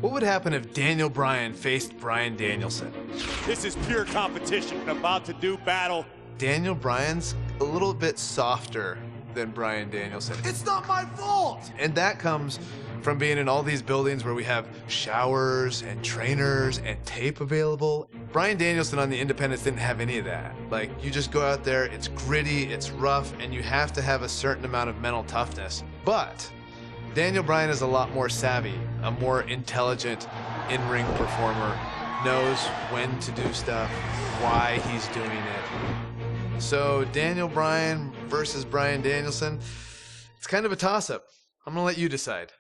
What would happen if Daniel Bryan faced Bryan Danielson? This is pure competition. About to do battle. Daniel Bryan's a little bit softer than Bryan Danielson. It's not my fault! And that comes from being in all these buildings where we have showers and trainers and tape available. Bryan Danielson on the independents didn't have any of that. Like, you just go out there, it's gritty, it's rough, and you have to have a certain amount of mental toughness. But Daniel Bryan is a lot more savvy, a more intelligent in-ring performer, knows when to do stuff, why he's doing it. So Daniel Bryan versus Bryan Danielson, it's kind of a toss-up. I'm gonna let you decide.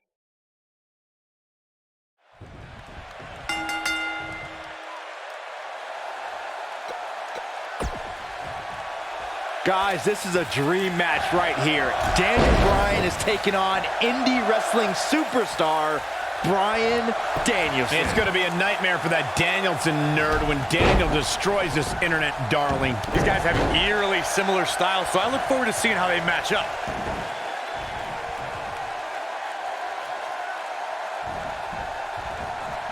Guys, this is a dream match right here. Daniel Bryan is taking on indie wrestling superstar Bryan Danielson. It's going to be a nightmare for that Danielson nerd when Daniel destroys this internet darling. These guys have eerily similar styles, so I look forward to seeing how they match up.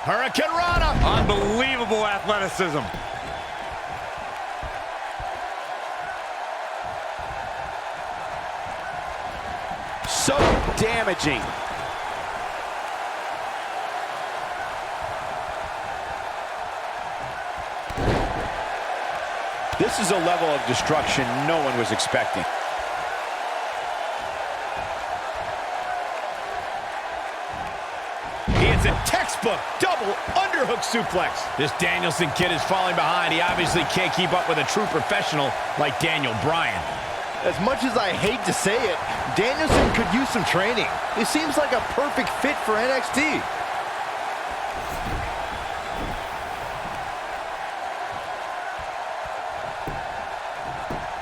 Hurricane Rana. Unbelievable athleticism. So damaging. This is a level of destruction no one was expecting. It's a textbook double underhook suplex. This Danielson kid is falling behind. He obviously can't keep up with a true professional like Daniel Bryan. As much as I hate to say it, Danielson could use some training. He seems like a perfect fit for NXT.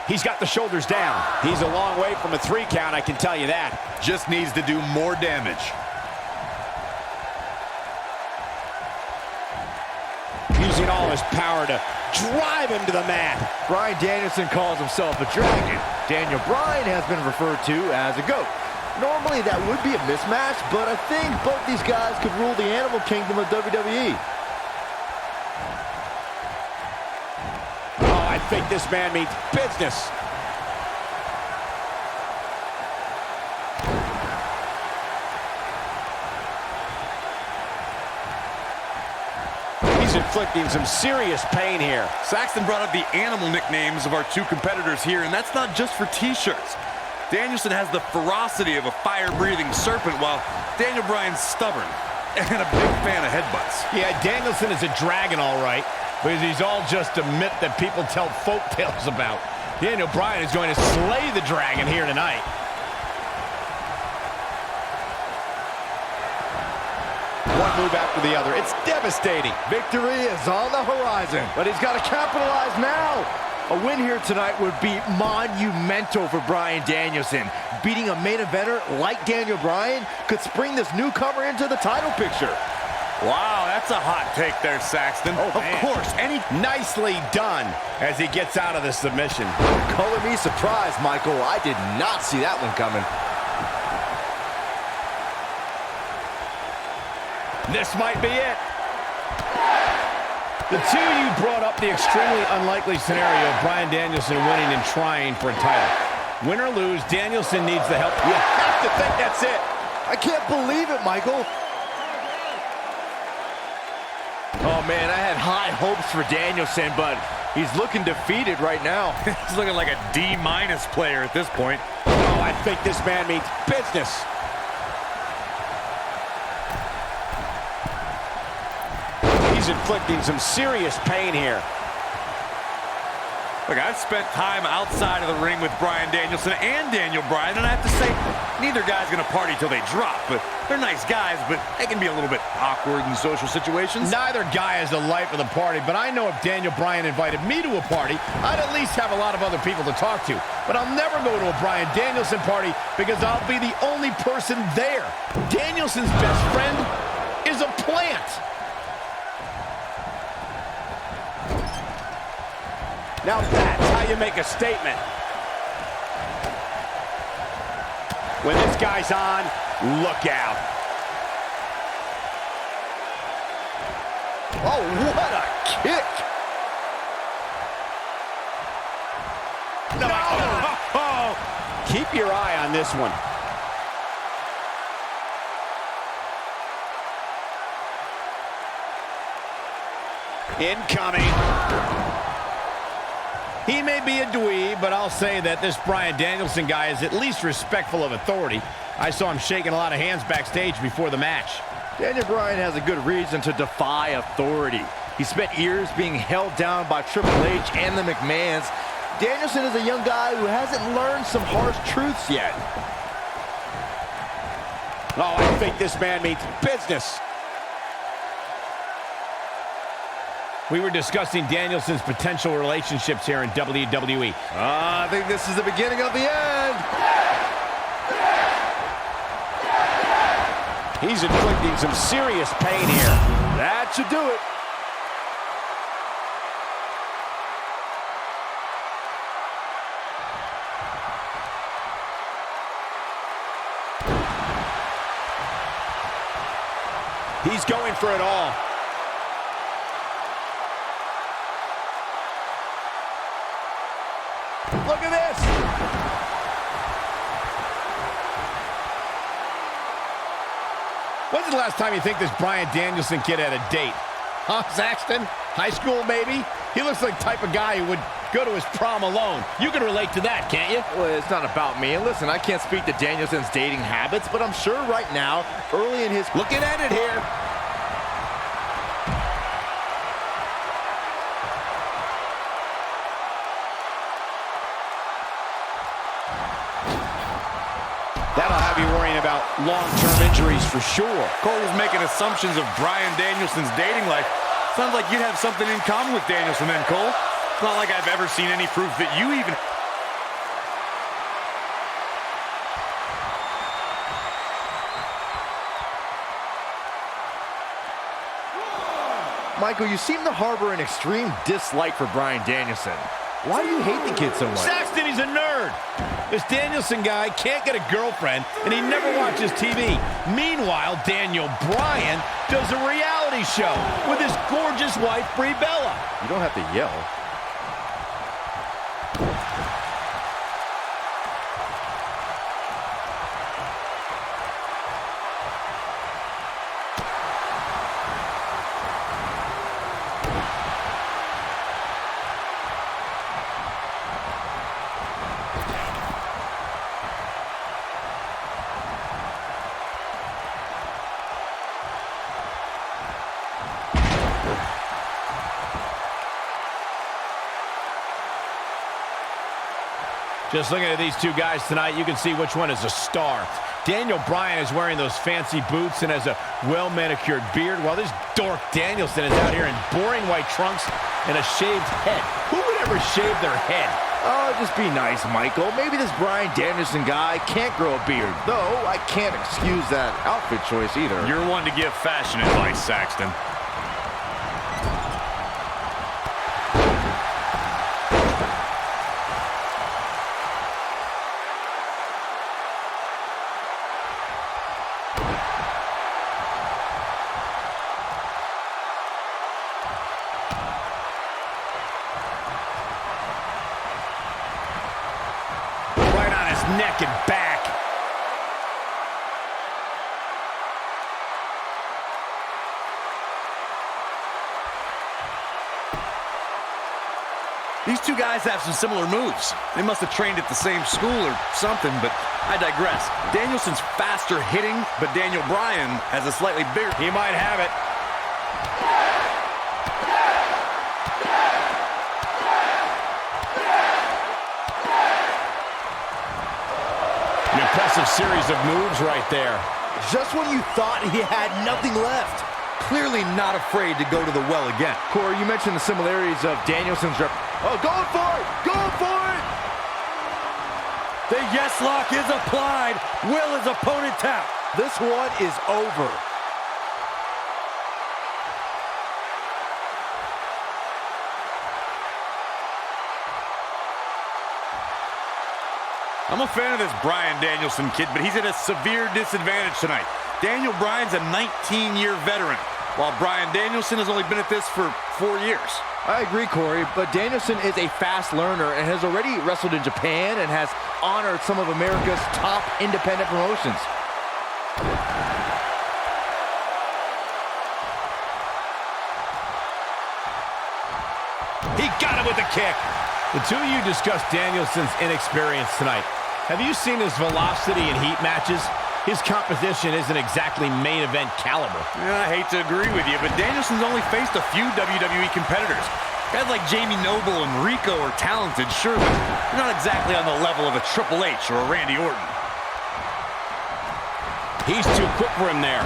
He's got the shoulders down. He's a long way from a 3 count, I can tell you that. Just needs to do more damage. Using all his power to drive him to the mat. Bryan Danielson calls himself a dragon. Daniel Bryan has been referred to as a goat. Normally that would be a mismatch, but I think both these guys could rule the animal kingdom of WWE. Oh, I think this man means business. He's inflicting some serious pain here. Saxton brought up the animal nicknames of our two competitors here, and that's not just for t-shirts. Danielson has the ferocity of a fire-breathing serpent, while Daniel Bryan's stubborn and a big fan of headbutts. Yeah, Danielson is a dragon, all right, because he's all just a myth that people tell folk tales about. Daniel Bryan is going to slay the dragon here tonight. One move after the other. It's devastating. Victory is on the horizon, but he's got to capitalize now. A win here tonight would be monumental for Bryan Danielson. Beating a main eventer like Daniel Bryan could spring this newcomer into the title picture. Wow, that's a hot take there, Saxton. Oh, of course. Nicely done as he gets out of the submission. Color me surprised, Michael. I did not see that one coming. This might be it. The two of you brought up the extremely unlikely scenario of Bryan Danielson winning and trying for a title. Win or lose, Danielson needs the help. You have to think that's it. I can't believe it, Michael. Oh, man, I had high hopes for Danielson, but he's looking defeated right now. He's looking like a D- player at this point. Oh, I think this man means business. He's inflicting some serious pain here. Look, I've spent time outside of the ring with Bryan Danielson and Daniel Bryan, and I have to say, neither guy's going to party till they drop. But they're nice guys, but they can be a little bit awkward in social situations. Neither guy is the life of the party, but I know if Daniel Bryan invited me to a party, I'd at least have a lot of other people to talk to. But I'll never go to a Bryan Danielson party because I'll be the only person there. Danielson's best friend is a plant. Now that's how you make a statement. When this guy's on, look out. Oh, what a kick! No! Keep your eye on this one. Incoming. He may be a dweeb, but I'll say that this Bryan Danielson guy is at least respectful of authority. I saw him shaking a lot of hands backstage before the match. Daniel Bryan has a good reason to defy authority. He spent years being held down by Triple H and the McMahons. Danielson is a young guy who hasn't learned some harsh truths yet. Oh, I think this man means business. We were discussing Danielson's potential relationships here in WWE. I think this is the beginning of the end. He's inflicting some serious pain here. That should do it. He's going for it all. Look at this. When's the last time you think this Bryan Danielson kid had a date? Huh, Saxton? High school, maybe? He looks like the type of guy who would go to his prom alone. You can relate to that, can't you? Well, it's not about me. And listen, I can't speak to Danielson's dating habits, but I'm sure right now, early in his... Looking at it here. That'll have you worrying about long-term injuries for sure. Cole was making assumptions of Bryan Danielson's dating life. Sounds like you'd have something in common with Danielson then, Cole. It's not like I've ever seen any proof that you even... Michael, you seem to harbor an extreme dislike for Bryan Danielson. Why do you hate the kid so much? Saxton, he's a nerd. This Danielson guy can't get a girlfriend, and he never watches TV. Meanwhile, Daniel Bryan does a reality show with his gorgeous wife, Brie Bella. You don't have to yell. Just looking at these two guys tonight, you can see which one is a star. Daniel Bryan is wearing those fancy boots and has a well-manicured beard, while this dork Danielson is out here in boring white trunks and a shaved head. Who would ever shave their head? Oh, just be nice, Michael. Maybe this Bryan Danielson guy can't grow a beard, though I can't excuse that outfit choice either. You're one to give fashion advice, Saxton. Neck and back. These two guys have some similar moves. They must have trained at the same school or something, but I digress. Danielson's faster hitting, but Daniel Bryan has a slightly bigger... He might have it. An impressive series of moves right there. Just when you thought he had nothing left. Clearly not afraid to go to the well again. Corey, you mentioned the similarities of Danielson's rep. Oh, going for it! Going for it! The yes lock is applied. Will his opponent tap? This one is over. I'm a fan of this Bryan Danielson kid, but he's at a severe disadvantage tonight. Daniel Bryan's a 19-year veteran. while Bryan Danielson has only been at this for 4 years. I agree, Corey, but Danielson is a fast learner and has already wrestled in Japan and has honored some of America's top independent promotions. He got it with a kick. The two of you discussed Danielson's inexperience tonight. Have you seen his velocity in heat matches? His competition isn't exactly main event caliber. Yeah, I hate to agree with you, but Danielson's only faced a few WWE competitors. Guys like Jamie Noble and Rico are talented, sure, but they're not exactly on the level of a Triple H or a Randy Orton. He's too quick for him there.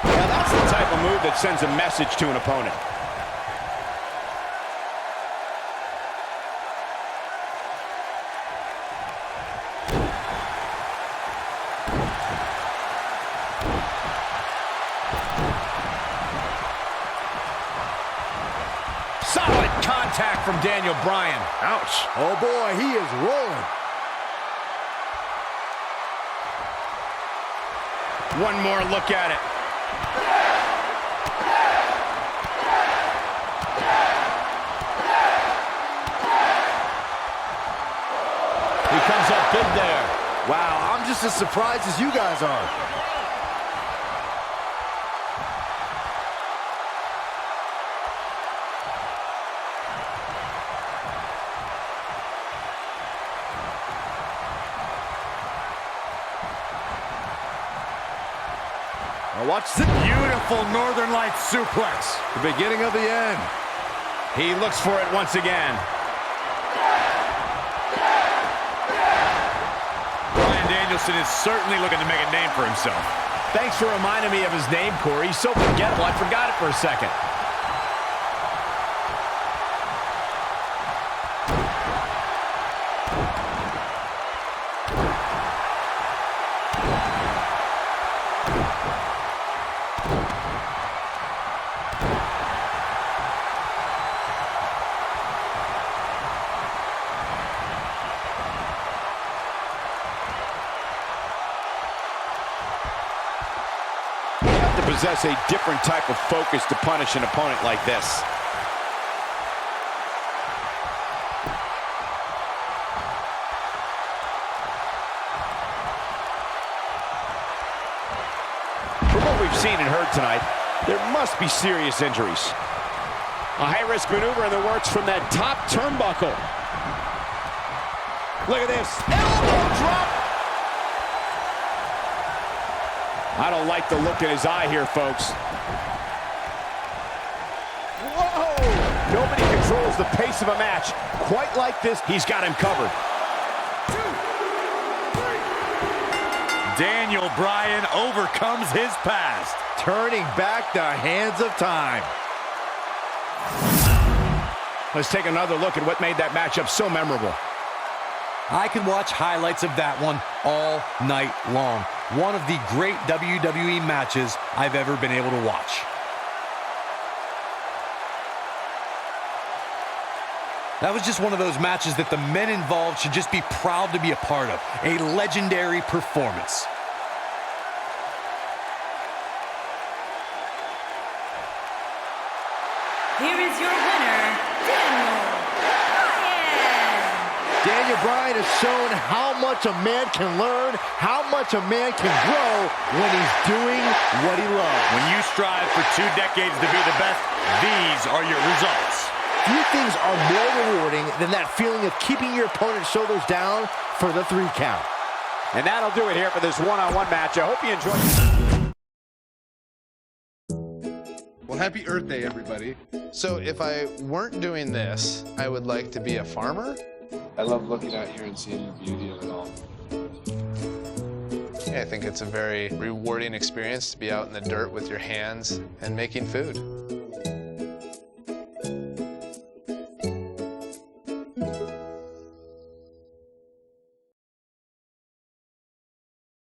Now that's the type of move that sends a message to an opponent. Solid contact from Daniel Bryan. Ouch. Oh boy, he is rolling. One more look at it. He comes up big there. Wow, I'm just as surprised as you guys are. Now watch the beautiful Northern Lights suplex. The beginning of the end. He looks for it once again. Bryan Danielson is certainly looking to make a name for himself. Thanks for reminding me of his name, Corey. He's so forgettable, I forgot it for a second. Possess a different type of focus to punish an opponent like this. From what we've seen and heard tonight, there must be serious injuries. A high-risk maneuver in the works from that top turnbuckle. Look at this. Elbow drop. I don't like the look in his eye here, folks. Whoa! Nobody controls the pace of a match quite like this. He's got him covered. 2, 3. Daniel Bryan overcomes his past. Turning back the hands of time. Let's take another look at what made that matchup so memorable. I could watch highlights of that one all night long. One of the great WWE matches I've ever been able to watch. That was just one of those matches that the men involved should just be proud to be a part of. A legendary performance. Here is your winner, Daniel Bryan has shown how much a man can learn, how much a man can grow when he's doing what he loves. When you strive for 2 decades to be the best, these are your results. Few things are more rewarding than that feeling of keeping your opponent's shoulders down for the 3 count. And that'll do it here for this one-on-one match. I hope you enjoyed. Well, happy Earth Day, everybody. So if I weren't doing this, I would like to be a farmer. I love looking out here and seeing the beauty of it all. Yeah, I think it's a very rewarding experience to be out in the dirt with your hands and making food.